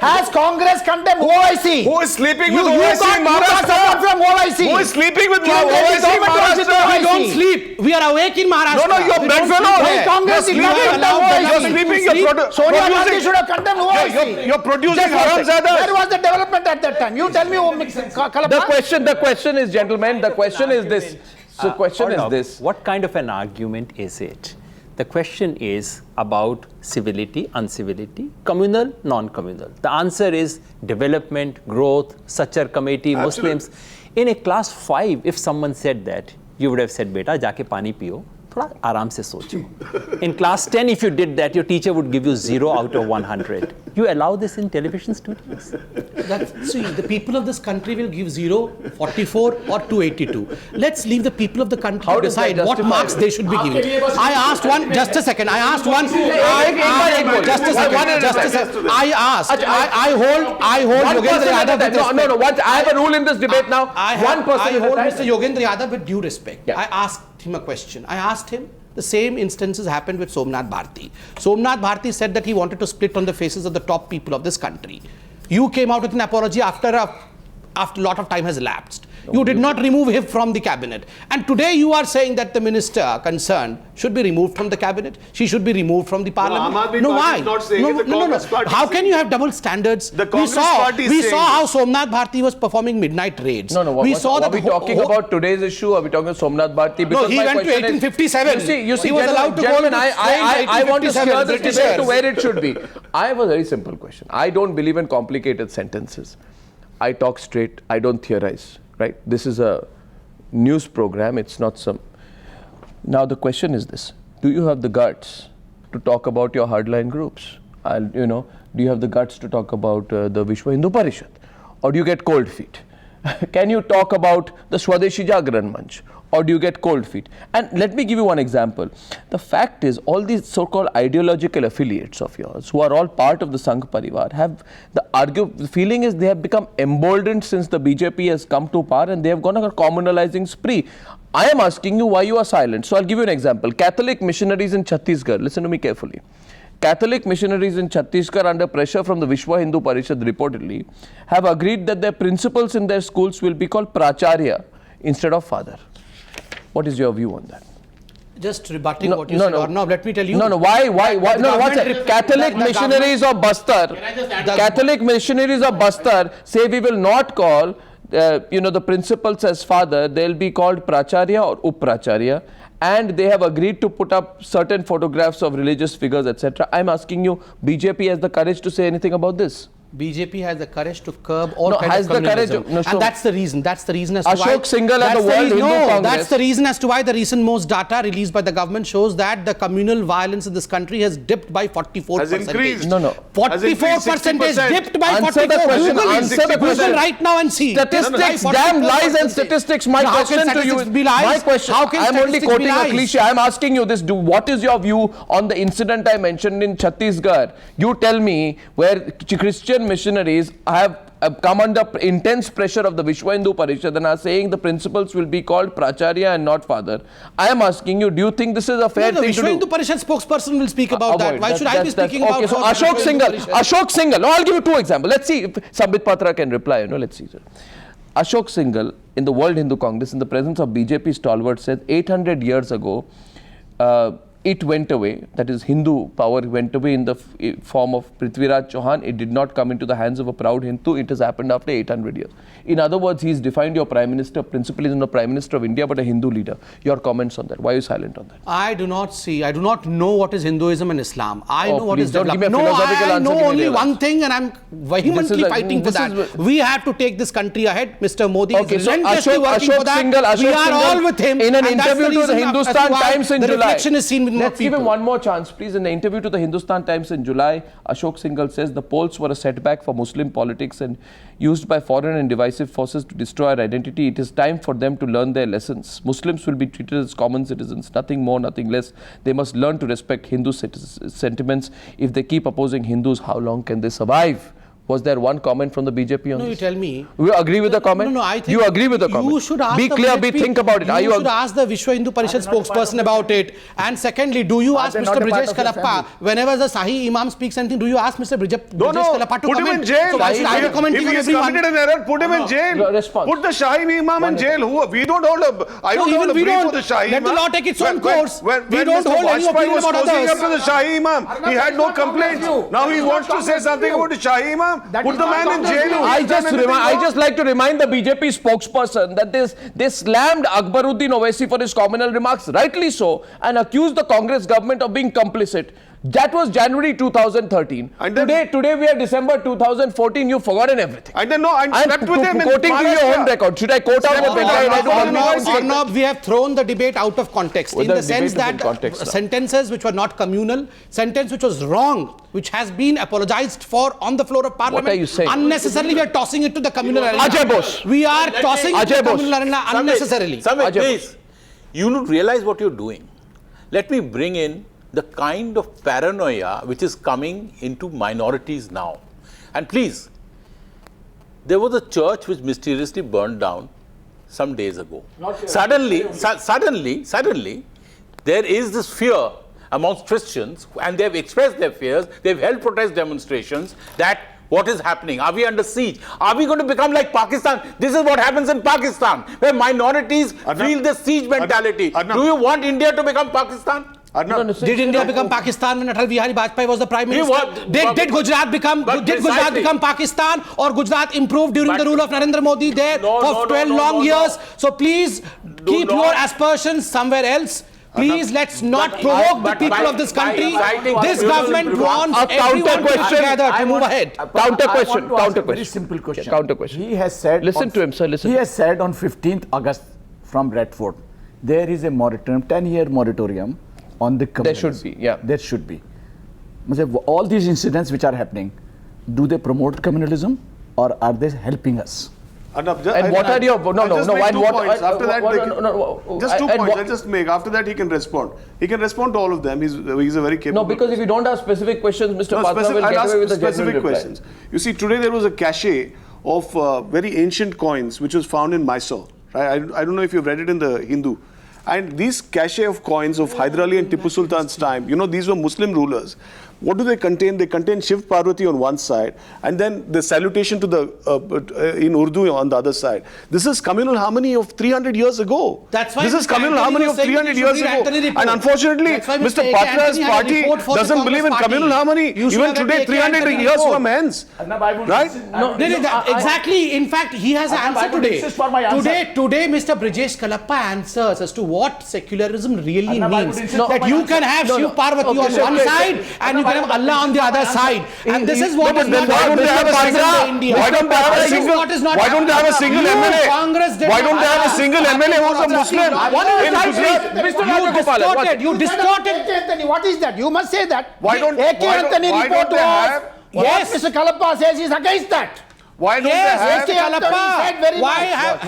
S6: Has Congress condemned OIC?
S7: Who is sleeping
S6: You
S7: with OIC
S6: got
S7: in Maharashtra?
S6: someone from OIC.
S7: Who is sleeping with
S6: Can the
S7: OIC in
S6: government
S7: Maharashtra?
S6: was
S2: We
S6: it
S2: don't
S6: OIC?
S2: sleep. We are awake in Maharashtra.
S7: No, you're
S2: We don't
S7: bedfellow.
S2: sleep
S6: Why
S2: there.
S6: Congress did not
S2: You're
S6: condemn
S2: allowed
S6: OIC?
S7: You're sleeping, you're
S6: Sonia Gandhi
S7: producing.
S6: should have condemned OIC.
S7: You're producing
S6: Just one
S7: haram
S6: second.
S7: zadas.
S6: Where was the development at that time? You tell me,
S1: The question is, gentlemen, the question is this. So question is this.
S5: What kind of an argument is it? The question is about civility, uncivility, communal, non-communal. The answer is development, growth, Sachar committee, Muslims. In a class 5, if someone said that, you would have said, beta, jaake pani piyo. थोड़ा आराम से सोचो. In class 10, if you did that, your teacher would give you 0 out of 100. You allow this in television studios?
S2: See, the people of this country will give 0, 44 or 282. Let's leave the people of the country to decide what marks they should be given. I asked one, just a second, I asked one, just a second, I hold Yogendra Yadav with respect.
S1: I have a rule in this debate now.
S2: I
S1: One person
S2: hold
S1: at a time.
S2: Mr. Yogendra Yadav with due respect.
S1: Yeah.
S2: I asked him a question. I asked him, the same instances happened with Somnath Bharti. Somnath Bharti said that he wanted to split on the faces of the top people of this country. You came out with an apology after a lot of time has elapsed. You did not remove him from the cabinet. And today you are saying that the minister concerned should be removed from the cabinet. She should be removed from the parliament.
S7: Aam Aadmi
S2: No,
S7: Party
S2: why?
S7: is not saying it, the Congress Party is
S2: How can
S7: saying
S2: you
S7: it.
S2: have double standards?
S7: The Congress Party is
S2: we
S7: saying
S2: saw how
S7: this.
S2: Somnath Bharti was performing midnight raids. We saw that
S1: are we talking about today's issue? Are we talking Somnath Bharti?
S2: No, he
S1: my
S2: went to
S1: question is-
S2: 1857.
S1: You see,
S2: He was allowed to go
S1: gentlemen,
S2: to
S1: I want to steer this
S2: Britishers.
S1: debate to where it should be. I have a very simple question. I don't believe in complicated sentences. I talk straight. I don't theorize. Right? This is a news program. It's not some. Now the question is this: do you have the guts to talk about your hardline groups? Do you have the guts to talk about the Vishwa Hindu Parishad, or do you get cold feet? Can you talk about the Swadeshi Jagran Manch, or do you get cold feet? And let me give you one example. The fact is, all these so-called ideological affiliates of yours, who are all part of the Sangh Parivar, have the feeling is they have become emboldened since the BJP has come to power, and they have gone on a communalizing spree. I am asking you why you are silent. So I'll give you an example. Catholic missionaries in Chhattisgarh, listen to me carefully. Catholic missionaries in Chhattisgarh, under pressure from the Vishwa Hindu Parishad reportedly, have agreed that their principals in their schools will be called Pracharya instead of father. What is your view on that?
S2: Just rebutting what you said. No, let me tell you.
S1: Why? No, what's that? Catholic missionaries of Bastar, Catholic missionaries of Bastar say we will not call, the principals as father. They'll be called Pracharya or Upracharya. And they have agreed to put up certain photographs of religious figures, etc. I'm asking you, BJP has the courage to say anything about this?
S2: BJP has the courage to curb all
S1: No,
S2: kinds
S1: has
S2: of
S1: the courage
S2: communalism.
S1: of- no, so-
S2: and that's the reason. That's the reason as to why.
S1: Ashok Singhal and
S2: that's
S1: the World
S2: reason-
S1: Hindu
S2: no,
S1: Congress.
S2: that's the reason as to why the recent most data released by the government shows that the communal violence in this country has dipped by 44%.
S7: Has increased.
S1: No, no.
S2: 44% is
S7: 60%.
S2: dipped by
S1: Answer
S2: 44%.
S1: the question,
S2: Google,
S1: answer the
S2: Google
S1: question.
S2: right now and see.
S1: Statistics,
S2: By
S1: damn
S2: 44%.
S1: lies and statistics. My
S2: Now, how
S1: question
S2: can
S1: to you,
S2: statistics be lies?
S1: my question,
S2: How can
S1: I'm only
S2: statistics be
S1: quoting a
S2: lies?
S1: cliche. I'm asking you this. What is your view on the incident I mentioned in Chhattisgarh? You tell me, where Christian missionaries have come under intense pressure of the Vishwa Hindu Parishad and are saying the principals will be called Pracharya and not father. I am asking you, do you think this is a fair
S2: No, the
S1: thing to
S2: Vishwa
S1: do?
S2: Hindu Parishad spokesperson will speak about that. Why should I be speaking about
S1: okay, so
S2: what
S1: Ashok
S2: Vishwa Hindu
S1: Singhal,
S2: Parishad-
S1: Ashok Singhal. No, I'll give you two examples. Let's see if Sambit Patra can reply. Let's see, sir. Ashok Singhal in the World Hindu Congress in the presence of BJP stalwart said 800 years ago it went away, that is Hindu power went away in the form of Prithviraj Chauhan. It did not come into the hands of a proud Hindu. It has happened after 800 years. In other words, he's defined your Prime Minister, principally is not a Prime Minister of India but a Hindu leader. Your comments on that? Why are you silent on that?
S2: I do not know what is Hinduism and Islam. I know what
S1: please
S2: is
S1: don't give me a
S2: development. No,
S1: philosophical
S2: I
S1: answer,
S2: know
S1: give me
S2: only
S1: real
S2: one
S1: answer.
S2: thing and I'm vehemently fighting for that. We have to take this country ahead. Mr. Modi
S1: Okay,
S2: is
S1: so
S2: relentlessly working
S1: Ashok
S2: for that.
S1: Singhal,
S2: We
S1: Ashok
S2: are
S1: Singhal,
S2: all with him.
S1: in an
S2: and that's
S1: interview to the
S2: reason as
S1: Hindustan
S2: why
S1: Times in
S2: the
S1: July.
S2: reflection is seen with more
S1: Let's give him
S2: people.
S1: one more chance, please. In the interview to the Hindustan Times in July, Ashok Singhal says the polls were a setback for Muslim politics and used by foreign and divisive forces to destroy our identity. It is time for them to learn their lessons. Muslims will be treated as common citizens, nothing more, nothing less. They must learn to respect Hindu sentiments. If they keep opposing Hindus, how long can they survive? Was there one comment from the BJP on
S2: No,
S1: this?
S2: you tell me.
S1: You agree with the comment?
S2: No, I think
S1: you agree with the comment.
S2: You should ask
S1: be
S2: the
S1: clear,
S2: BJP,
S1: think about it. Are
S2: you should ask the Vishwa Hindu Parishad spokesperson about it. And secondly, do you ask
S3: they
S2: Mr.
S3: not a part
S2: Brijesh
S3: of your
S2: Kalappa,
S3: family?
S2: whenever the Sahi Imam speaks anything, do you ask Mr. Brijesh
S7: No,
S2: Kalappa to
S7: put him
S2: comment?
S7: in jail.
S2: So why should I be commenting
S7: if
S2: on
S7: he has
S2: everyone?
S7: committed an error, put him in jail.
S1: Response.
S7: Put the Shahi Imam in jail. We don't hold a. I
S2: No,
S7: don't
S2: even
S7: hold a
S2: we
S7: brief
S2: don't.
S7: for the Shahi
S2: Let the
S7: Imam.
S2: law take its own course. We
S7: When
S2: don't
S7: Mr.
S2: hold any
S7: Vajpayee
S2: opinion
S7: was
S2: about
S7: closing
S2: others.
S7: up to the Shahi Imam, he had no complaints. Now he wants to say something about the Shahi Imam. Put the man in jail.
S1: I just like to remind the BJP spokesperson that they slammed Akbaruddin Owaisi for his communal remarks, rightly so, and accused the Congress government of being complicit. That was January 2013.
S7: And then-
S1: Today we are December 2014. You've forgotten everything.
S7: I don't know. I
S1: I'm
S7: slept with him in
S1: quoting to your own
S7: Maharashtra.
S1: record. Should I quote out what Venkaiah Naidu
S2: Arnab, we have thrown the debate out of context
S1: Well,
S2: in
S1: the
S2: the sense
S1: debate is in
S2: that
S1: context now.
S2: sentences which were not communal, sentence which was wrong, which has been apologized for on the floor of parliament.
S1: are you saying?
S2: Unnecessarily, we are tossing it to the communal arena.
S1: Ajay Bose.
S2: We are tossing it to
S1: Ajay
S2: the
S1: Bose.
S2: communal arena unnecessarily.
S4: Samit,
S1: Ajay,
S4: please. You don't realize what you're doing. Let me bring in the kind of paranoia which is coming into minorities now. And please, there was a church which mysteriously burned down some days ago. Suddenly, there is this fear amongst Christians, and they've expressed their fears. They've held protest demonstrations that what is happening? Are we under siege? Are we going to become like Pakistan? This is what happens in Pakistan, where minorities feel the siege mentality. Do you want India to become Pakistan?
S2: Did India become Pakistan when Atal Bihari Vajpayee was the Prime Minister? Did Gujarat become Pakistan, or Gujarat improved during the rule of NarendraOdi there for 12 long years? So please keep your aspersions somewhere else. Please, let's not provoke the people of this country. This government wants everyone together to move ahead.
S1: Counter question.
S3: Very simple question.
S1: Counter question.
S3: He has said.
S1: Listen to him, sir. Listen.
S3: He has said on 15th August from Redford, there is a moratorium, 10-year moratorium on the communalism.
S1: There should be, yeah.
S3: There should be. All these incidents which are happening, do they promote communalism or are they helping us?
S1: And what are your
S7: After that, just 2 points.
S1: I'll
S7: just make. After that, he can respond. He can respond to all of them. He's a very capable.
S1: No, because if you don't ask specific questions, Mr. Patra will
S7: I'll
S1: get
S7: ask
S1: away with a
S7: specific
S1: genuine reply.
S7: questions. You see, today there was a cache of very ancient coins which was found in Mysore. Right? I don't know if you've read it in the Hindu. And these cache of coins of Hyder Ali and Tipu Sultan's time, these were Muslim rulers. What do they contain? They contain Shiv Parvati on one side, and then the salutation to the in Urdu on the other side. This is communal harmony of 300 years ago.
S2: That's why
S7: this is
S2: Mr.
S7: communal
S2: Anthony
S7: harmony
S2: was
S7: of
S2: saying
S7: 300
S2: you
S7: years
S2: should read
S7: ago.
S2: Anthony report.
S7: And unfortunately,
S2: That's why
S7: Mr.
S2: Mr.
S7: Patra's
S2: Anthony had a
S7: party
S2: report for the
S7: doesn't believe in
S2: Congress
S7: communal
S2: party.
S7: harmony.
S2: You should
S7: Even
S2: have
S7: today,
S2: read
S7: 300
S2: Anthony
S7: years
S2: report.
S7: from ends. Right?
S2: No, exactly. In fact, he has an answer today. Today, Mr. Brijesh Kalappa answers as to what secularism really means. That you can have Shiv Parvati on one side and you am Allah on the other side. And this is what is not
S7: Why don't they have a single
S2: India.
S7: Why don't they have a single? Why don't they have a single MLA? Why don't they have a single MLA who's a Muslim? In Gujarat,
S6: You distorted. Anthony, what is that? You must say that.
S7: Why don't
S6: Anthony
S7: why
S6: report
S7: don't they have?
S6: Yes, Mr. Kalappa says he's against that.
S7: Why don't they
S2: Yes,
S7: have?
S2: Mr. Kalappa. Why have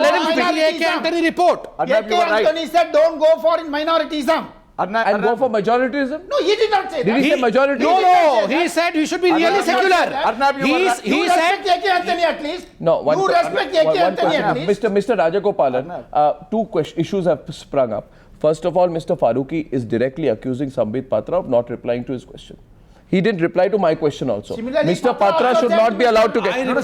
S2: let him finish AK Anthony report?
S6: AK Anthony said don't go for minoritism.
S1: And go for majoritism?
S6: No, he did not say
S1: Did
S6: that.
S1: he say majority?
S2: No, he said we should be really secular.
S6: You respect AK Anthony at least.
S1: No,
S6: you respect AK Anthony at least.
S1: Mr. Rajagopalan, two issues have sprung up. First of all, Mr. Farooqi is directly accusing Sambit Patra of not replying to his question. He didn't reply to my question also.
S6: Similarly,
S1: Mr. Patra should not be allowed to get... Look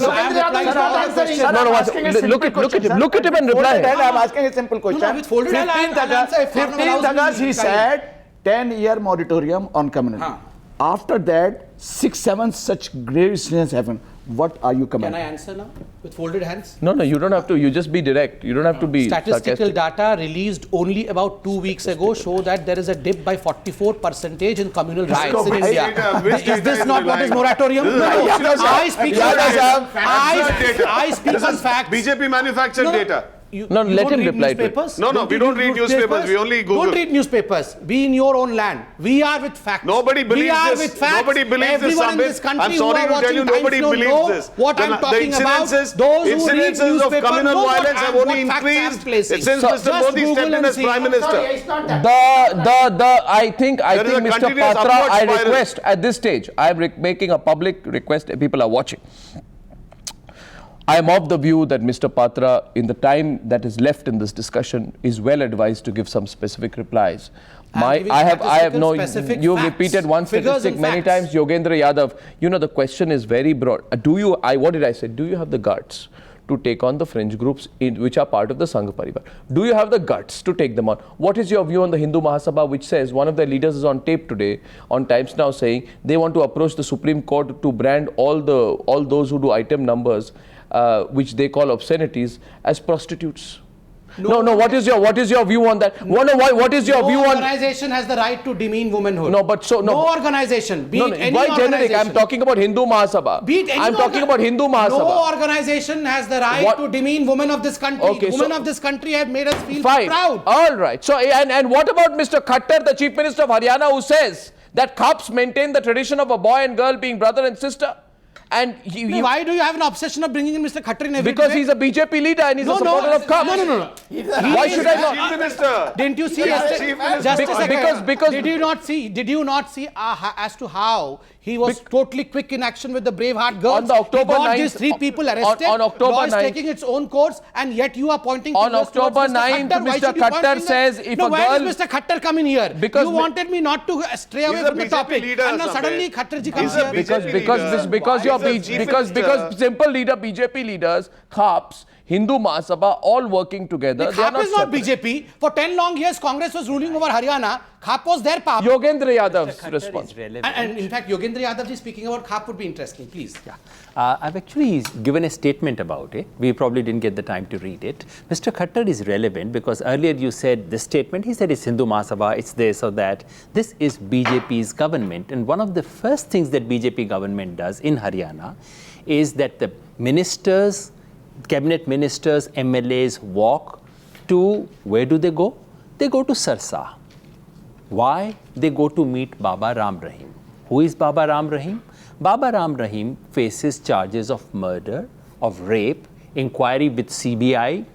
S1: at him and reply.
S3: I'm asking a simple question.
S2: with folded hand,
S3: 15th August, he said 10-year moratorium on communal. After that, 6-7 such grave incidents happened. What are you commenting?
S2: Can I answer now with folded hands?
S1: No, you don't have to. You just be direct. You don't have to be
S2: Statistical
S1: sarcastic.
S2: data released only about 2 weeks ago show that there is a dip by 44% in communal riots in India. Is this not what is moratorium? No. I speak on facts.
S7: BJP manufactured data.
S1: Let him reply to it.
S7: No, we don't read newspapers. We only Google.
S2: Don't read newspapers. Be in your own land. We are with facts.
S7: Nobody believes
S2: we are
S7: this.
S2: With facts.
S7: Nobody believes this,
S2: Everyone in this
S7: Sambit.
S2: country
S7: I'm sorry
S2: who are
S7: to tell you,
S2: watching
S7: nobody
S2: Times
S7: believes
S2: know
S7: this.
S2: what I'm talking about. Those who read
S7: Incidences of
S2: newspapers
S7: communal
S2: know what
S7: violence have only
S2: what facts I'm
S7: increased
S2: placing.
S7: since
S2: So
S7: Mr.
S2: just
S7: Modi stepped
S2: Google
S7: in
S2: and
S7: as
S2: see.
S7: Prime Minister.
S6: Sorry, it's not that.
S1: I think
S7: There is a
S1: Mr.
S7: continuous
S1: Patra,
S7: upward
S1: I
S7: spiral.
S1: request at this stage, I am making a public request. People are watching. I am of the view that Mr. Patra, in the time that is left in this discussion, is well advised to give some specific replies. I have no. You repeated one statistic many times, Yogendra Yadav. You know the question is very broad. What did I say? Do you have the guts to take on the fringe groups which are part of the Sangh Parivar? Do you have the guts to take them on? What is your view on the Hindu Mahasabha, which says one of their leaders is on tape today on Times Now saying they want to approach the Supreme Court to brand all those who do item numbers, which they call obscenities, as prostitutes? No. What is your view on that? What is your view on?
S2: No organization has the right to demean womanhood.
S1: No
S2: organization, be it any
S1: why generic?
S2: organization.
S1: I'm talking about Hindu Mahasabha. I'm talking about Hindu Mahasabha.
S2: No organization has the right to demean women of this country.
S1: Okay,
S2: women of this country have made us feel
S1: fine.
S2: proud.
S1: All right. So and what about Mr. Khattar, the Chief Minister of Haryana, who says that Khaps maintain the tradition of a boy and girl being brother and sister? And
S2: why do you have an obsession of bringing in Mr. Khattar in every
S1: because
S2: debate?
S1: he's a BJP leader and he's a supporter of Khaps.
S2: No.
S1: Why should I not?
S7: Chief Minister.
S2: Didn't you see yesterday? Just a second. Because did you not see as to how he was totally quick in action with the Braveheart girls?
S1: On the October 9th,
S2: these 3 people arrested.
S1: On October
S2: law is
S1: 9th,
S2: taking its own course, and yet you are pointing.
S1: On October 9th, Mr. Khattar says if a girl.
S2: Why does Mr. Khattar come in here?
S1: Because
S2: you wanted me not to stray away from the topic, and now suddenly Khattarji comes here.
S1: Because simple leader, BJP leaders, Khaps, Hindu Mahasabha, all working together.
S2: Khap is not BJP. For 10 long years, Congress was ruling over Haryana. Khap was their power.
S1: Yogendra Yadav's response.
S2: And in fact, Yogendra Yadav speaking about Khap would be interesting. Please.
S5: Yeah. I've actually given a statement about it. We probably didn't get the time to read it. Mr. Khattar is relevant because earlier you said this statement. He said it's Hindu Mahasabha, it's this or that. This is BJP's government. And one of the first things that BJP government does in Haryana is that the ministers, cabinet ministers, MLAs walk to, where do they go? They go to Sarsa. Why? They go to meet Baba Ram Rahim. Who is Baba Ram Rahim? Baba Ram Rahim faces charges of murder, of rape, inquiry with CBI,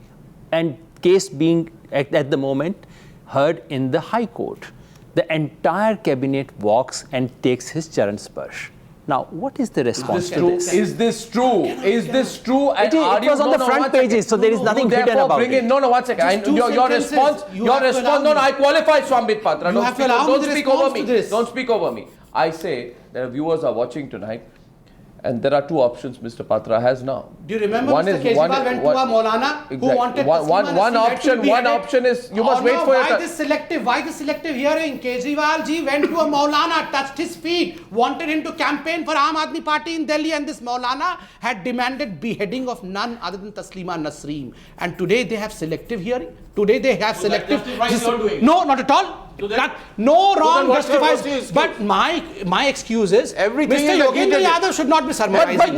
S5: and case being at the moment heard in the High Court. The entire cabinet walks and takes his Charan Sparsh. Now, what is the response to this?
S1: Is this true? Is this true?
S5: It was on the front pages, so there is nothing hidden about it.
S1: No, 1 second. Your response. No, I qualify Sambit Patra. Don't speak over me. Don't speak over me. I say that viewers are watching tonight, and there are 2 options Mr. Patra has now.
S2: Do you remember Mr. Kejriwal went to a Maulana who wanted
S1: one option is you must wait for your
S2: turn. Why this selective hearing? Kejriwal ji went to a Maulana, touched his feet, wanted him to campaign for Aam Aadmi Party in Delhi, and this Maulana had demanded beheading of none other than Taslima Nasreen. And today they have selective hearing. Today they have selective.
S4: justifies your doing.
S2: No, not at all. No wrong
S4: what's your
S2: justifies.
S4: excuse?
S2: But my excuse is
S4: Everything
S2: Mr.
S4: is
S2: Yogendra
S4: agitated.
S2: Yadav should not be sermonizing.
S1: But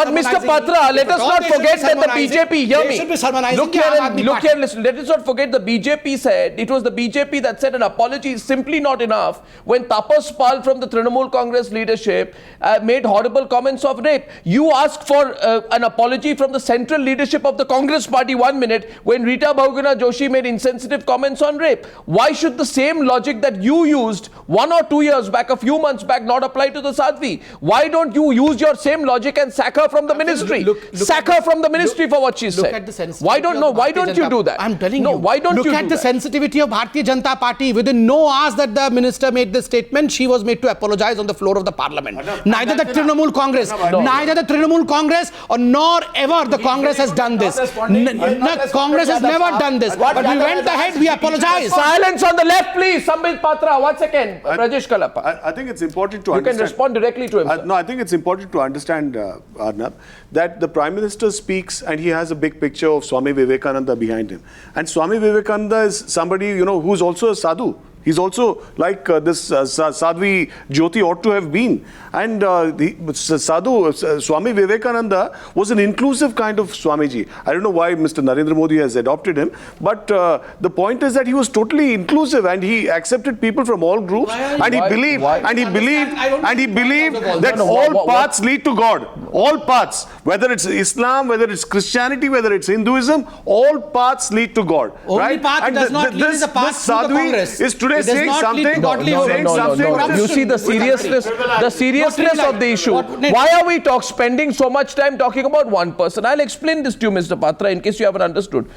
S1: Mr. Patra, let us not forget that the BJP, hear me. Look here, listen. Let us not forget the BJP said, it was the BJP that said an apology is simply not enough when Tapas Pal from the Trinamool Congress leadership made horrible comments of rape. You asked for an apology from the central leadership of the Congress party 1 minute when Rita Bahuguna Joshi made insensitive comments on rape. Why should the same logic that you used 1 or 2 years back, a few months back, not apply to the Sadhvi? Why don't you use your same logic and sack her from the ministry? Sack her from the ministry for what she said.
S2: At the sensitivity
S1: why don't you do that?
S2: I'm telling you.
S1: Why don't you do that?
S2: Look at the sensitivity of Bharatiya Janata Party. Within no hours that the minister made this statement, she was made to apologize on the floor of the parliament. Neither the Trinamool Congress, neither the Trinamool Congress or nor ever the Congress has done this. Congress has never done this. But we went ahead, we apologized.
S1: Silence on the left, please. Sambit Patra, 1 second. Rajesh Kalapa.
S7: I think it's important to
S1: You
S7: understand.
S1: can respond directly to him.
S7: No, I think it's important to understand, Arnab, that the Prime Minister speaks and he has a big picture of Swami Vivekananda behind him. And Swami Vivekananda is somebody, who's also a sadhu. He's also like this Sadhvi Jyoti ought to have been. And Swami Vivekananda was an inclusive kind of Swamiji. I don't know why Mr. Narendra Modi has adopted him, but the point is that he was totally inclusive and he accepted people from all groups and he believed that all paths lead to God. All paths, whether it's Islam, whether it's Christianity, whether it's Hinduism, all paths lead to God.
S2: Only
S7: right?
S2: path
S7: And
S2: does not lead to the path through the Congress.
S7: Is today
S2: It does
S7: saying
S2: not lead to
S7: something.
S2: godly
S1: No. You see the seriousness of the issue. Why are we spending so much time talking about one person? I'll explain this to you, Mr. Patra, in case you haven't understood.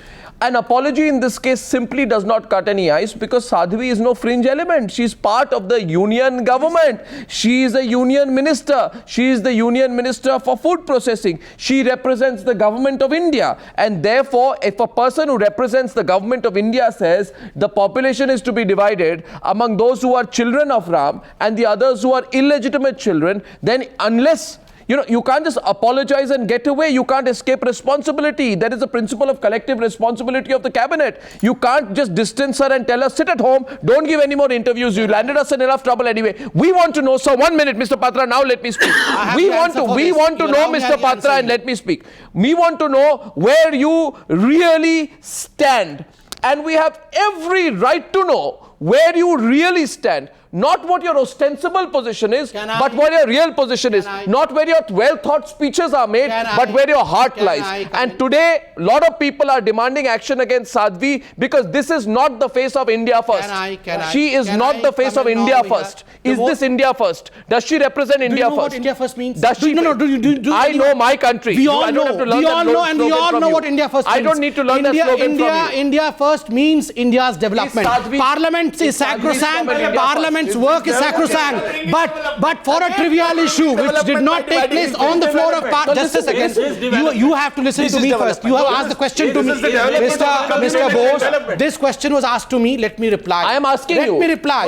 S1: An apology in this case simply does not cut any ice because Sadhvi is no fringe element. She's part of the union government. She is a union minister. She is the union minister for food processing. She represents the government of India. And therefore, if a person who represents the government of India says the population is to be divided among those who are children of Ram and the others who are illegitimate children, then unless you can't just apologize and get away. You can't escape responsibility. There is a principle of collective responsibility of the cabinet. You can't just distance her and tell her, sit at home, don't give any more interviews. You landed us in enough trouble anyway. We want to know, sir, 1 minute, Mr. Patra, now let me speak. We want to know, Mr. Patra, and let me speak. We want to know where you really stand. And we have every right to know where you really stand. Not what your ostensible position is, but what your real position is. Not where your well-thought speeches are made, but where your heart lies. And today, a lot of people are demanding action against Sadhvi because this is not the face of India first. She is not the face of India first. Is this India first? Does she represent India first?
S2: Do you know what India first means?
S1: Does she? I know my country.
S2: We all know what India first means.
S1: I don't need to learn that slogan from you.
S2: India first means India's development. Parliament is sacrosanct. Parliament's work is sacrosanct. But for a trivial issue which did not take place on the floor of Parliament. Just a second. You have to listen to me first. You have asked the question to me. Mr. Bose, this question was asked to me. Let me reply.
S1: I am asking you.
S2: Let me reply.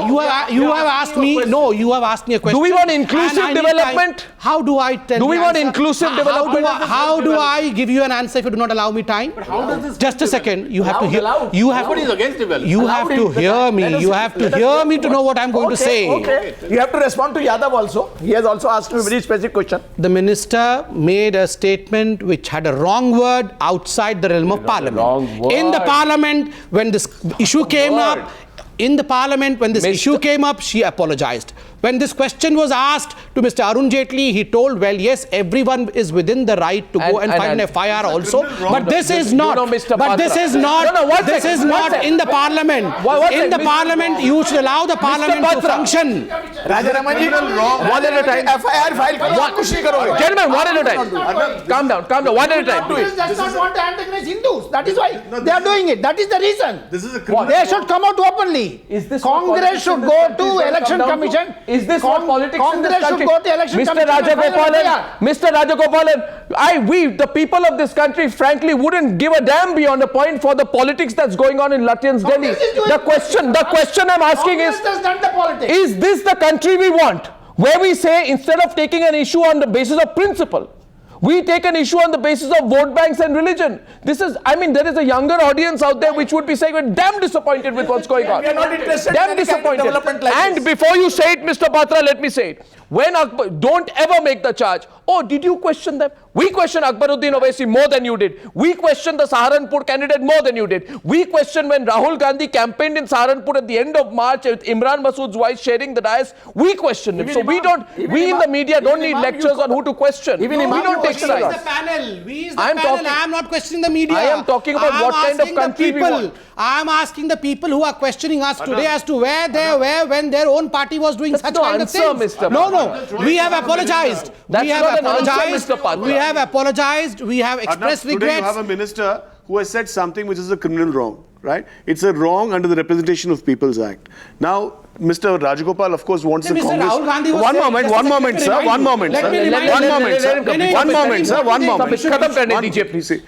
S2: You have asked me. No, you have asked me a question.
S1: Do we want inclusive development?
S2: How do I tell
S1: Do we want inclusive development?
S2: How do I give you an answer if you do not allow me time?
S4: How does this
S2: Just a second. You have to hear.
S4: Nobody is against development.
S2: You have to hear me. You have to hear me to know what I'm going to say.
S3: Okay. You have to respond to Yadav also. He has also asked me a very specific question.
S2: The minister made a statement which had a wrong word outside the realm of Parliament. In the Parliament, when this issue came up, she apologized. When this question was asked to Mr. Arun Jaitley, he told, well, yes, everyone is within the right to go and file an FIR also. But this is not. This is not in the Parliament. In the Parliament, you should allow the Parliament to function.
S3: Raja Ramanji, one at a time. FIR file karo.
S1: Gentlemen, one at a time. Calm down. One at a time.
S6: Congress does not want to antagonize Hindus. That is why they are doing it. That is the reason.
S7: This is a
S6: They should come out openly. Congress should go to Election Commission.
S1: Is this what politics in this
S6: Congress
S1: country?
S6: should go to Election
S1: Mr. Rajagopalan, we, the people of this country, frankly, wouldn't give a damn beyond a point for the politics that's going on in Lutyens, Delhi. The question I'm asking is this the country we want? Where we say, instead of taking an issue on the basis of principle, We take an issue on the basis of vote banks and religion. This is, I mean, there is a younger audience out there which would be saying, we're damn disappointed with what's going on.
S3: We are not interested
S1: damn
S3: in any kind of
S1: disappointed.
S3: development like
S1: And
S3: this.
S1: before you say it, Mr. Patra, let me say it. When Akbar, don't ever make the charge, oh, did you question them? We question Akbaruddin Owaisi more than you did. We question the Saharanpur candidate more than you did. We question when Rahul Gandhi campaigned in Saharanpur at the end of March with Imran Masood's wife sharing the dais. We question him. So we don't, we in the media don't need lectures on who to question. We don't take sides.
S2: We is the panel. I am not questioning the media.
S1: I am talking about what kind of country we want.
S2: I am asking the people who are questioning us today as to where they were when their own party was doing such kind of things.
S1: Mr.
S2: No. We have apologized.
S1: That's
S2: we have
S1: not an answer,
S2: apologized.
S1: Mr. Patra.
S2: We have apologized. We have expressed
S7: Today you
S2: regrets.
S7: have a minister who has said something which is a criminal wrong, right? It's a wrong under the Representation of People's Act. Now, Mr. Rajagopal, of course, wants the
S2: Mr.
S7: Congress.
S2: Rahul Gandhi was
S7: One
S2: saying-
S7: moment,
S2: just
S7: one
S2: a
S7: moment,
S2: second,
S7: sir.
S2: remind
S7: One
S2: you.
S7: moment,
S2: Let
S7: sir.
S2: me remind
S7: One
S2: you.
S7: moment, sir.
S1: Let him complete.
S7: One moment, sir. One moment.
S1: Khatam karne dijiye, please.
S7: See,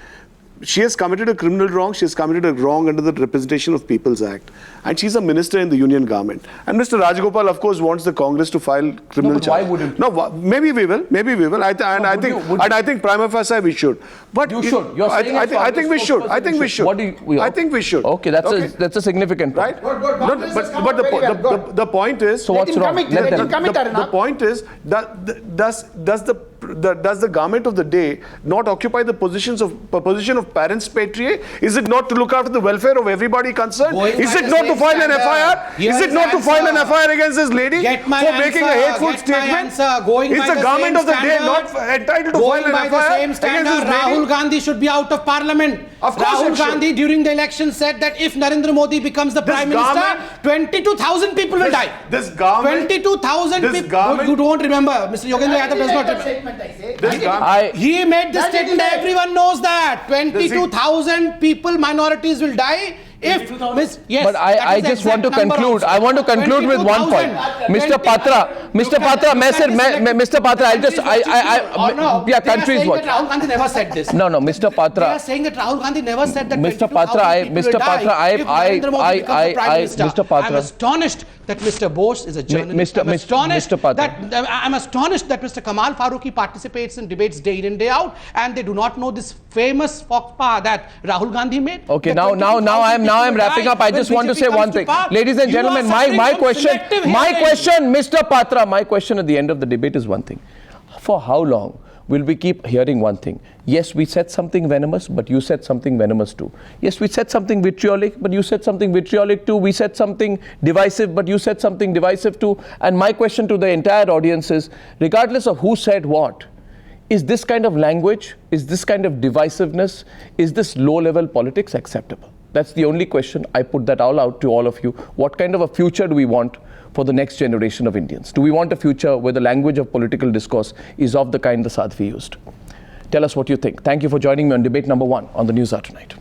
S7: she has committed a criminal wrong. She has committed a wrong under the Representation of People's Act. And she's a minister in the union government. And Mr. Rajagopal, of course, wants the Congress to file criminal
S1: but why
S7: charge.
S1: wouldn't you?
S7: No, maybe we will. Maybe we will. I think prima facie we should. But
S1: You should. You're saying
S7: I think we should. I think we should.
S1: What do you,
S7: I think we should.
S1: Okay, that's a significant point.
S7: Right? No, but the point is.
S1: So what's wrong?
S6: Let him commit,
S7: The point is, does the government of the day not occupy the position of parents patriae? Is it not to look after the welfare of everybody concerned? Is it not to file an FIR? Is it not to file an FIR against this lady for making a hateful statement? Is the government of the day not entitled to file an FIR against this
S2: Rahul
S7: lady?
S2: Gandhi should be out of parliament.
S7: Of course it
S2: Rahul
S7: should.
S2: Gandhi during the election said that if Narendra Modi becomes the prime minister,
S7: government-
S2: 22,000 people will die.
S7: This government-
S2: 22,000
S7: this
S2: people.
S7: government-
S2: You don't remember. Mr. Yogendra Yadav does not remember.
S7: This government-
S2: He made this statement. Everyone knows that 22,000 people, minorities will die if yes.
S1: But I just want to conclude. I want to conclude with one point. Mr. Patra, Mr. Patra, yeah, countries watch.
S2: Rahul Gandhi never said this.
S1: No, Mr.
S2: They
S1: Patra.
S2: are saying that Rahul Gandhi never said that.
S1: Mr. Patra, Mr. Patra, Mr. Patra.
S2: I'm astonished that Mr. Bose is a journalist.
S1: Mr. Patra.
S2: I'm astonished that Mr. Kamal Farooqi participates in debates day in and day out, and they do not know this famous faux pas that Rahul Gandhi made.
S1: Okay, now I'm wrapping up. I just want to say one thing, ladies and gentlemen. My question, Mr. Patra, my question at the end of the debate is one thing: for how long will we keep hearing one thing? Yes, we said something venomous, but you said something venomous too. Yes, we said something vitriolic, but you said something vitriolic too. We said something divisive, but you said something divisive too. And my question to the entire audience is, regardless of who said what, is this kind of language, is this kind of divisiveness, is this low-level politics acceptable? That's the only question. I put that all out to all of you. What kind of a future do we want for the next generation of Indians? Do we want a future where the language of political discourse is of the kind the Sadhvi used? Tell us what you think. Thank you for joining me on debate number 1 on the Newshour tonight.